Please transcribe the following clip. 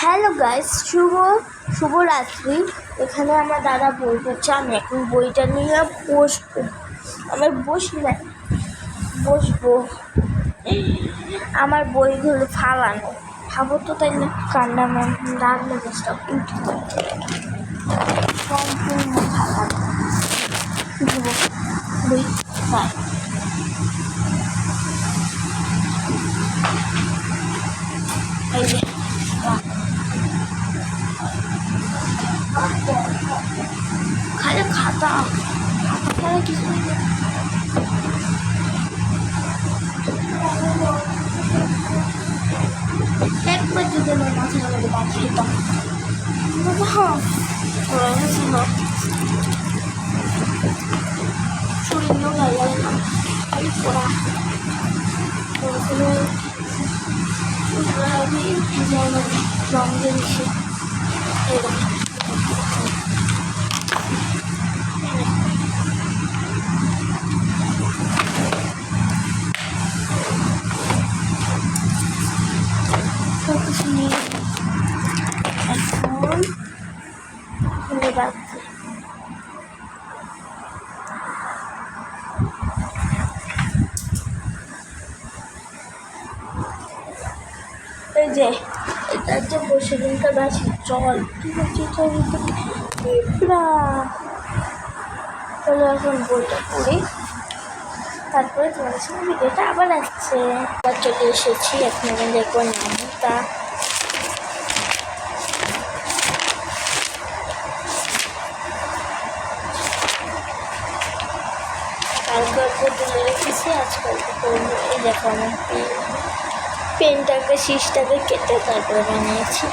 Hello guys, শুভরাত্রি। এখানে আমার দাদা বই পড়ছে, আমি এখন বইটা নিয়ে বসবো। বসবো। আমার বইগুলো ফালানো, ভাবো তো, তাই না? কান্না রাগ মেজাজটা সম্পূর্ণ ফালানো। বই এই যে খালি খাতা ছাড়া কিছুই না। একবার যদি আমার মাথার মধ্যে বাদ খেতাম, শরীর নোংরা লাগে না, খালি পড়া রঙ জিনিসে এরকম। সবকিছু নিয়ে এখন খুলে যাচ্ছে। এই যে এটা যে বসে দিনটা গাছের জল, ঠিক আছে, চলো এখন বইটা পড়ি, তারপরে তোমার সঙ্গে ভিডিওটা আবার আসছে। আবার চলে এসেছি, এখন আমি দেখবো নামটা। কালকে তুলে রেখেছি, আজকাল করবো। এই দেখো, আমি পেনটাকে শীষটাকে কেটে তারপরে বানিয়েছি।